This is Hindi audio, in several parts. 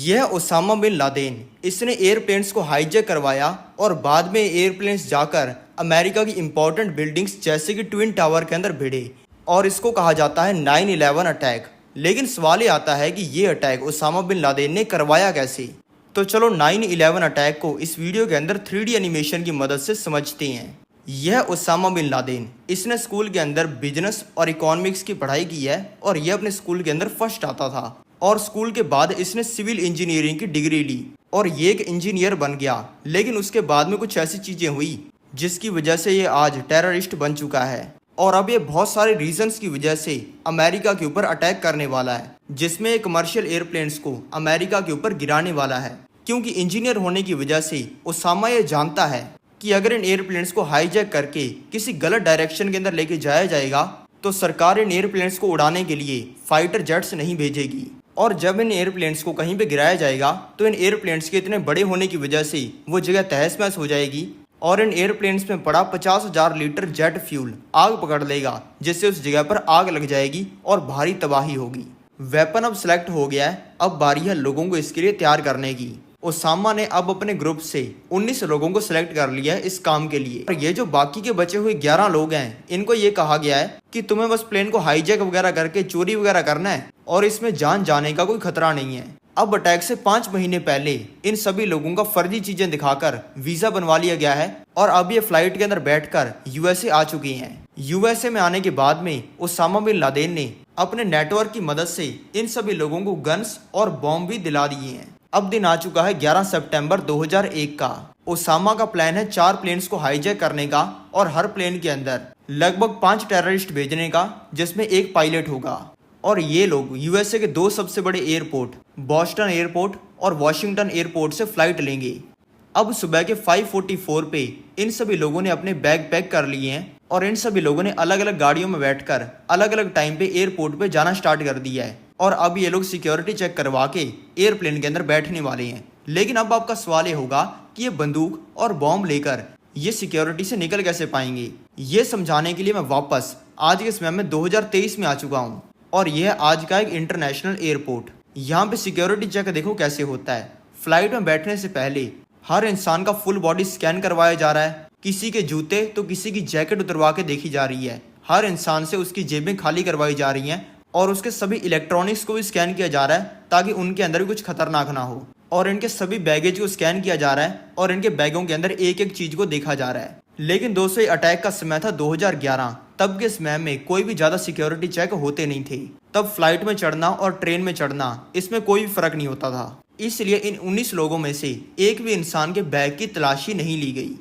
यह ओसामा बिन लादेन, इसने एयरप्लेन्स को हाईजैक करवाया और बाद में एयरप्लेन्स जाकर अमेरिका की इंपॉर्टेंट बिल्डिंग्स जैसे कि ट्विन टावर के अंदर भिड़े और इसको कहा जाता है 9/11 अटैक। लेकिन सवाल ये आता है कि ये अटैक ओसामा बिन लादेन ने करवाया कैसे। तो चलो 9/11 अटैक को इस वीडियो के अंदर 3D एनिमेशन की मदद से समझते हैं। यह ओसामा बिन लादेन, इसने स्कूल के अंदर बिजनेस और इकोनॉमिक्स की पढ़ाई की है और यह अपने स्कूल के अंदर फर्स्ट आता था और स्कूल के बाद इसने सिविल इंजीनियरिंग की डिग्री ली और ये एक इंजीनियर बन गया। लेकिन उसके बाद में कुछ ऐसी चीज़ें हुई जिसकी वजह से ये आज टेररिस्ट बन चुका है और अब ये बहुत सारे रीजंस की वजह से अमेरिका के ऊपर अटैक करने वाला है, जिसमें एक कमर्शियल एयरप्लेन्स को अमेरिका के ऊपर गिराने वाला है। क्योंकि इंजीनियर होने की वजह से ओसामा ये जानता है कि अगर इन एयरप्लेन्स को हाईजैक करके किसी गलत डायरेक्शन के अंदर लेके जाया जाएगा तो सरकार इन एयरप्लेन्स को उड़ाने के लिए फाइटर जेट्स नहीं भेजेगी और जब इन एयरप्लेन्स को कहीं पे गिराया जाएगा तो इन एयरप्लेन्स के इतने बड़े होने की वजह से वो जगह तहस महस हो जाएगी और इन एयरप्लेन्स में पड़ा 50,000 लीटर जेट फ्यूल आग पकड़ लेगा, जिससे उस जगह पर आग लग जाएगी और भारी तबाही होगी। वेपन अब सिलेक्ट हो गया है, अब बारी है लोगों को इसके लिए तैयार करने की। ओसामा ने अब अपने ग्रुप से 19 लोगों को सिलेक्ट कर लिया है इस काम के लिए और ये जो बाकी के बचे हुए 11 लोग हैं, इनको ये कहा गया है कि तुम्हें बस प्लेन को हाईजैक वगैरह करके चोरी वगैरह करना है और इसमें जान जाने का कोई खतरा नहीं है। अब अटैक से 5 महीने पहले इन सभी लोगों का फर्जी चीजें दिखाकर वीजा बनवा लिया गया है और अब ये फ्लाइट के अंदर बैठकर यूएसए आ चुकी हैं। यूएसए में आने के बाद में ओसामा बिन लादेन ने अपने नेटवर्क की मदद से इन सभी लोगों को गन्स और बॉम्ब भी दिला दिए हैं। अब दिन आ चुका है 11 सितंबर 2001 का। ओसामा का प्लान है 4 प्लेन्स को हाईजैक करने का और हर प्लेन के अंदर लगभग 5 टेररिस्ट भेजने का, जिसमें एक पायलट होगा और ये लोग यूएसए के 2 सबसे बड़े एयरपोर्ट बॉस्टन एयरपोर्ट और वॉशिंगटन एयरपोर्ट से फ्लाइट लेंगे। अब सुबह के 5:44 पे इन सभी लोगों ने अपने बैग पैक कर लिए हैं और इन सभी लोगों ने अलग अलग गाड़ियों में बैठकर अलग अलग टाइम पे एयरपोर्ट पे जाना स्टार्ट कर दिया है और अब ये लोग सिक्योरिटी चेक करवा के एयरप्लेन के अंदर बैठने वाले हैं। लेकिन अब आपका सवाल ये होगा कि ये बंदूक और बॉम्ब लेकर ये सिक्योरिटी से निकल कैसे पाएंगे। ये समझाने के लिए मैं वापस आज के समय में 2023 में आ चुका हूँ और यह आज का एक इंटरनेशनल एयरपोर्ट। यहाँ पे सिक्योरिटी चेक देखो कैसे होता है। फ्लाइट में बैठने से पहले हर इंसान का फुल बॉडी स्कैन करवाया जा रहा है। किसी के जूते तो किसी की जैकेट उतरवा के देखी जा रही है। हर इंसान से उसकी जेबें खाली करवाई जा रही हैं और उसके सभी इलेक्ट्रॉनिक्स को भी स्कैन किया जा रहा है ताकि उनके अंदर भी कुछ खतरनाक ना हो और इनके सभी बैगेज को स्कैन किया जा रहा है और इनके बैगों के अंदर एक एक चीज को देखा जा रहा है। लेकिन दोस्तों, ये अटैक का समय था 2011। तब के समय में कोई भी ज्यादा सिक्योरिटी चेक होते नहीं थे। तब फ्लाइट में चढ़ना और ट्रेन में चढ़ना इसमें कोई भी फर्क नहीं होता था। इसलिए इन 19 लोगों में से एक भी इंसान के बैग की तलाशी नहीं ली गई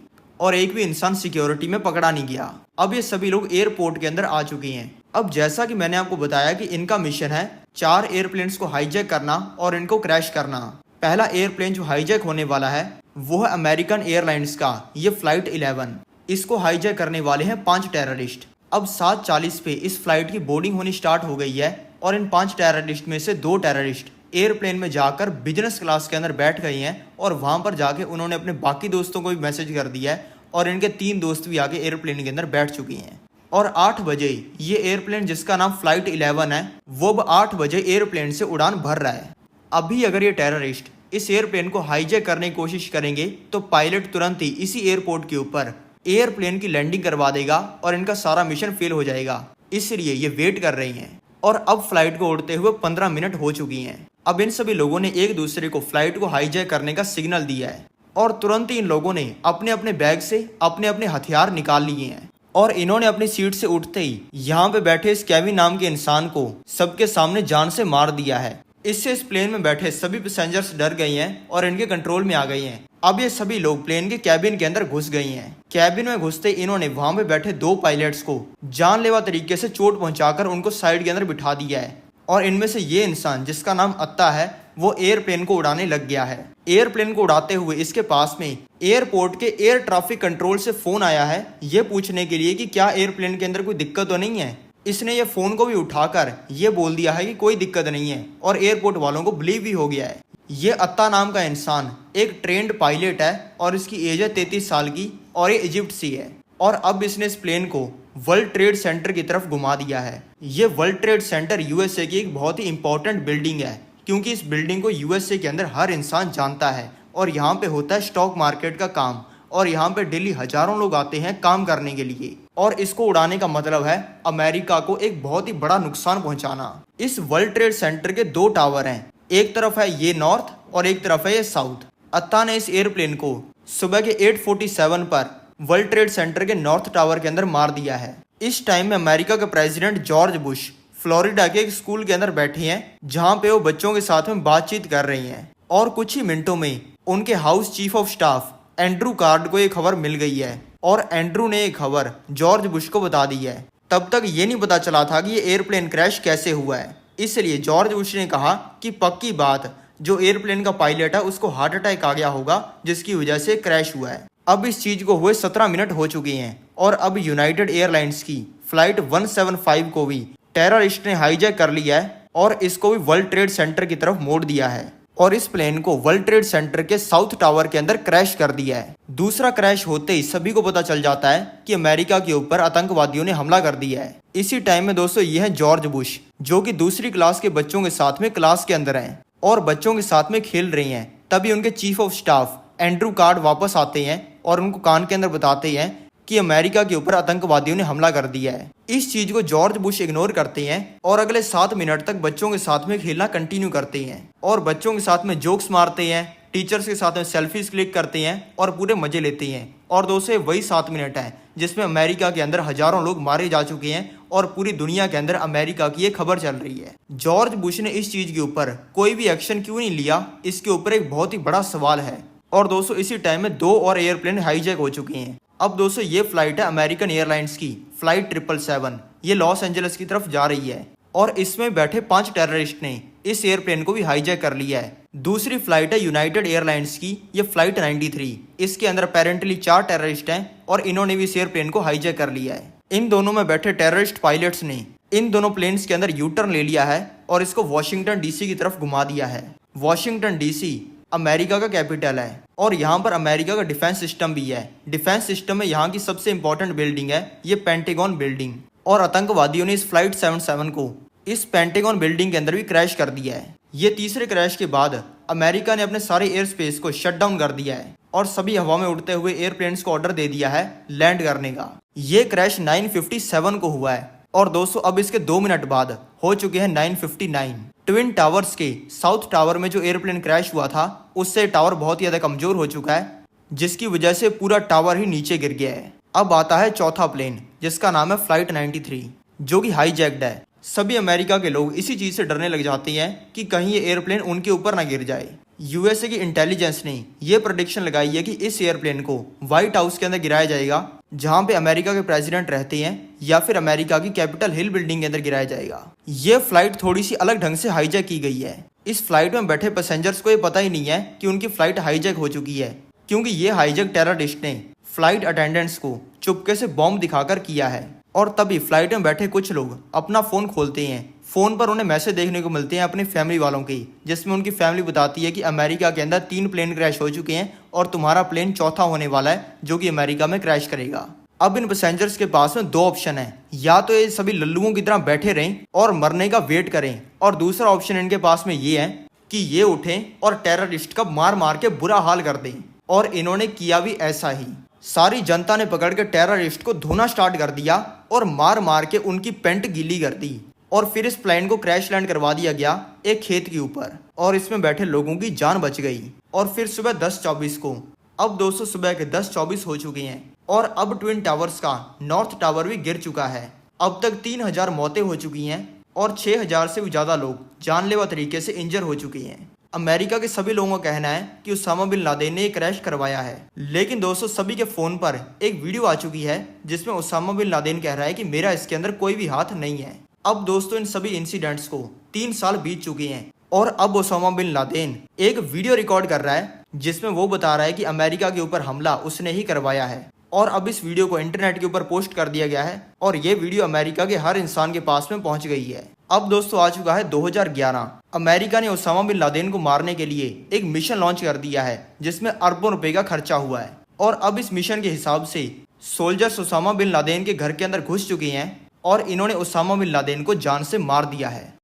और एक भी इंसान सिक्योरिटी में पकड़ा नहीं गया। अब ये सभी लोग एयरपोर्ट के अंदर आ चुके हैं। अब जैसा कि मैंने आपको बताया कि इनका मिशन है 4 एयरप्लेन्स को हाईजैक करना और इनको क्रैश करना। पहला एयरप्लेन जो हाईजैक होने वाला है वो है अमेरिकन एयरलाइंस का ये फ्लाइट 11। इसको हाईजैक करने वाले हैं 5 टेररिस्ट। अब 7:40 पे इस फ्लाइट की बोर्डिंग होनी स्टार्ट हो गई है और इन 5 टेररिस्ट में से 2 टेररिस्ट एयरप्लेन में जाकर बिजनेस क्लास के अंदर बैठ गए हैं और वहां पर जाके उन्होंने अपने बाकी दोस्तों को भी मैसेज कर दिया है और इनके 3 दोस्त भी आके एयरप्लेन के अंदर बैठ चुके हैं। और 8 बजे ये एयरप्लेन जिसका नाम फ्लाइट 11 है वो अब 8 बजे एयरप्लेन से उड़ान भर रहा है। अभी अगर ये टेररिस्ट इस एयरप्लेन को हाईजैक करने की कोशिश करेंगे तो पायलट तुरंत ही इसी एयरपोर्ट के ऊपर एयरप्लेन की लैंडिंग करवा देगा और इनका सारा मिशन फेल हो जाएगा। इसलिए ये वेट कर रही हैं और अब फ्लाइट को उड़ते हुए 15 मिनट हो चुकी हैं। अब इन सभी लोगों ने एक दूसरे को फ्लाइट को हाईजैक करने का सिग्नल दिया है और तुरंत ही इन लोगों ने अपने अपने बैग से अपने अपने हथियार निकाल लिए हैं और इन्होंने अपनी सीट से उठते ही यहाँ पे बैठे इस केविन नाम के इंसान को सबके सामने जान से मार दिया है। इससे इस प्लेन में बैठे सभी पैसेंजर्स डर गए हैं और इनके कंट्रोल में आ गए हैं। अब ये सभी लोग प्लेन के कैबिन के अंदर घुस गए हैं। कैबिन में घुसते इन्होंने वहां पे बैठे 2 पायलट्स को जानलेवा तरीके से चोट पहुंचाकर उनको साइड के अंदर बिठा दिया है और इनमें से ये इंसान जिसका नाम अत्ता है वो एयरप्लेन को उड़ाने लग गया है। एयरप्लेन को उड़ाते हुए इसके पास में एयरपोर्ट के एयर ट्रैफिक कंट्रोल से फोन आया है ये पूछने के लिए कि क्या एयरप्लेन के अंदर कोई दिक्कत तो नहीं है। इसने ये फोन को भी उठाकर ये बोल दिया है कि कोई दिक्कत नहीं है और एयरपोर्ट वालों को बिलीव भी हो गया है। ये अत्ता नाम का इंसान एक ट्रेंड पायलट है और इसकी एज है 33 साल की और ये इजिप्ट से है और अब इसने इस प्लेन को वर्ल्ड ट्रेड सेंटर की तरफ घुमा दिया है। ये वर्ल्ड ट्रेड सेंटर यूएसए की एक बहुत ही इंपॉर्टेंट बिल्डिंग है क्योंकि इस बिल्डिंग को यूएसए के अंदर हर इंसान जानता है और यहाँ पे होता है स्टॉक मार्केट का काम और यहाँ पे डेली हजारों लोग आते हैं काम करने के लिए। और इसको उड़ाने का मतलब है अमेरिका को एक बहुत ही बड़ा नुकसान पहुंचाना। इस वर्ल्ड ट्रेड सेंटर के 2 टावर हैं, एक तरफ है ये नॉर्थ और एक तरफ है ये साउथ। अत्ता ने इस एयरप्लेन को सुबह के 8:47 पर वर्ल्ड ट्रेड सेंटर के नॉर्थ टावर के अंदर मार दिया है। इस टाइम में अमेरिका के प्रेसिडेंट जॉर्ज बुश फ्लोरिडा के एक स्कूल के अंदर बैठे हैं जहां पे वो बच्चों के साथ में बातचीत कर रही हैं और कुछ ही मिनटों में उनके house chief of staff Andrew card को ये खबर मिल गई है और एंड्रू ने ये खबर जॉर्ज बुश को बता दी है। तब तक ये नहीं पता चला था कि ये एयरप्लेन क्रैश कैसे हुआ है, इसलिए जॉर्ज बुश ने कहा कि पक्की बात जो एयरप्लेन का पायलट है उसको हार्ट अटैक आ गया होगा जिसकी वजह से क्रैश हुआ है। अब इस चीज को हुए 17 मिनट हो चुके हैं और अब यूनाइटेड एयरलाइंस की फ्लाइट 175 को भी टेररिस्ट ने हाईजैक कर लिया है और इसको भी वर्ल्ड ट्रेड सेंटर की तरफ मोड़ दिया है और इस प्लेन को वर्ल्ड ट्रेड सेंटर के साउथ टावर के अंदर क्रैश कर दिया है। दूसरा क्रैश होते ही सभी को पता चल जाता है कि अमेरिका के ऊपर आतंकवादियों ने हमला कर दिया है। इसी टाइम में दोस्तों ये है जॉर्ज बुश जो कि दूसरी क्लास के बच्चों के साथ में क्लास के अंदर हैं और बच्चों के साथ में खेल रही हैं। तभी उनके chief of staff Andrew card वापस आते हैं और उनको कान के अंदर बताते हैं कि अमेरिका के ऊपर आतंकवादियों ने हमला कर दिया है। इस चीज को जॉर्ज बुश इग्नोर करते हैं और अगले 7 मिनट तक बच्चों के साथ में खेलना कंटिन्यू करते हैं और बच्चों के साथ में जोक्स मारते हैं, टीचर्स के साथ में सेल्फीज क्लिक करते हैं और पूरे मजे लेते हैं। और दोस्तों वही 7 मिनट है जिसमें अमेरिका के अंदर हजारों लोग मारे जा चुके हैं और पूरी दुनिया के अंदर अमेरिका की ये खबर चल रही है। जॉर्ज बुश ने इस चीज के ऊपर कोई भी एक्शन क्यों नहीं लिया, इसके ऊपर एक बहुत ही बड़ा सवाल है। और दोस्तों इसी टाइम में 2 और एयरप्लेन हाईजैक हो चुके हैं। अब दोस्तों ये फ्लाइट है अमेरिकन एयरलाइंस की फ्लाइट 777, ये लॉस एंजलिस की तरफ जा रही है और इसमें बैठे 5 टेररिस्ट ने इस एयरप्लेन को भी हाईजैक कर लिया है। दूसरी फ्लाइट है यूनाइटेड एयरलाइंस की, ये फ्लाइट 93, इसके अंदर अपेरेंटली 4 टेररिस्ट हैं और इन्होंने भी इस एयरप्लेन को हाईजैक कर लिया है। इन दोनों में बैठे टेररिस्ट पायलट्स ने इन दोनों प्लेन्स के अंदर यू टर्न ले लिया है और इसको वॉशिंगटन डीसी की तरफ घुमा दिया है। वॉशिंगटन डीसी अमेरिका का कैपिटल है और यहाँ पर अमेरिका का डिफेंस सिस्टम भी है। डिफेंस सिस्टम में यहाँ की सबसे इंपॉर्टेंट बिल्डिंग है ये पेंटागन बिल्डिंग और आतंकवादियों ने इस फ्लाइट 77 को इस पेंटागन बिल्डिंग के अंदर भी क्रैश कर दिया है। ये तीसरे क्रैश के बाद अमेरिका ने अपने सारे एयर स्पेस को शट डाउन कर दिया है और सभी हवा में उड़ते हुए एयरप्लेन्स को ऑर्डर दे दिया है लैंड करने का। ये क्रैश 9:57 को हुआ है और दोस्तों अब इसके 2 मिनट बाद हो चुके हैं 9:59। ट्विन टावर्स के साउथ टावर में जो एयरप्लेन क्रैश हुआ था उससे टावर बहुत ही ज्यादा कमजोर हो चुका है जिसकी वजह से पूरा टावर ही नीचे गिर गया है। अब आता है चौथा प्लेन जिसका नाम है फ्लाइट 93 जो कि हाईजैक्ड है। सभी अमेरिका के लोग इसी चीज से डरने लग जाते हैं कि कहीं ये एयरप्लेन उनके ऊपर ना गिर जाए। यूएसए की इंटेलिजेंस ने यह प्रेडिक्शन लगाई है कि इस एयरप्लेन को व्हाइट हाउस के अंदर गिराया जाएगा जहां पे अमेरिका के प्रेसिडेंट रहते हैं या फिर अमेरिका की कैपिटल हिल बिल्डिंग के अंदर गिराया जाएगा। ये फ्लाइट थोड़ी सी अलग ढंग से हाईजैक की गई है। इस फ्लाइट में बैठे पैसेंजर्स को ये पता ही नहीं है कि उनकी फ्लाइट हाईजैक हो चुकी है क्योंकि ये हाईजैक टेररिस्ट ने फ्लाइट अटेंडेंट्स को चुपके से बॉम्ब दिखाकर किया है। और तभी फ्लाइट में बैठे कुछ लोग अपना फोन खोलते हैं। फोन पर उन्हें मैसेज देखने को मिलते हैं अपनी फैमिली वालों के जिसमें उनकी फैमिली बताती है कि अमेरिका के अंदर 3 प्लेन क्रैश हो चुके हैं और तुम्हारा प्लेन चौथा होने वाला है जो कि अमेरिका में क्रैश करेगा। अब इन पैसेंजर्स के पास में 2 ऑप्शन है, या तो ये सभी लल्लुओं की तरह बैठे रहें और मरने का वेट करें और दूसरा ऑप्शन इनके पास में ये है कि ये उठें और टेररिस्ट का मार मार के बुरा हाल कर दें। और इन्होंने किया भी ऐसा ही। सारी जनता ने पकड़ के टेररिस्ट को धोना स्टार्ट कर दिया और मार मार के उनकी पेंट गीली कर दी और फिर इस प्लेन को क्रैश लैंड करवा दिया गया एक खेत के ऊपर और इसमें बैठे लोगों की जान बच गई। और फिर सुबह 10:24 को, अब दोस्तों सुबह के 10:24 हो चुके हैं और अब ट्विन टावर्स का नॉर्थ टावर भी गिर चुका है। अब तक 3000 मौतें हो चुकी हैं और 6000 से भी ज्यादा लोग जानलेवा तरीके से इंजर हो चुके हैं। अमेरिका के सभी लोगों का कहना है कि उसामा बिन लादेन ने क्रैश करवाया है, लेकिन दोस्तों सभी के फोन पर एक वीडियो आ चुकी है जिसमें उसामा बिन लादेन कह रहा है कि मेरा इसके अंदर कोई भी हाथ नहीं है। अब दोस्तों इन सभी इंसिडेंट्स को 3 साल बीत चुके हैं और अब उसामा बिन लादेन एक वीडियो रिकॉर्ड कर रहा है जिसमें वो बता रहा है कि अमेरिका के ऊपर हमला उसने ही करवाया है। और अब इस वीडियो को इंटरनेट के ऊपर पोस्ट कर दिया गया है और ये वीडियो अमेरिका के हर इंसान के पास में पहुंच गई है। अब दोस्तों आ चुका है 2011। अमेरिका ने उसामा बिन लादेन को मारने के लिए एक मिशन लॉन्च कर दिया है जिसमें अरबों रुपए का खर्चा हुआ है। और अब इस मिशन के हिसाब से सोल्जर्स उसामा बिन लादेन के घर के अंदर घुस चुके हैं और इन्होंने उसामा बिन लादेन को जान से मार दिया है।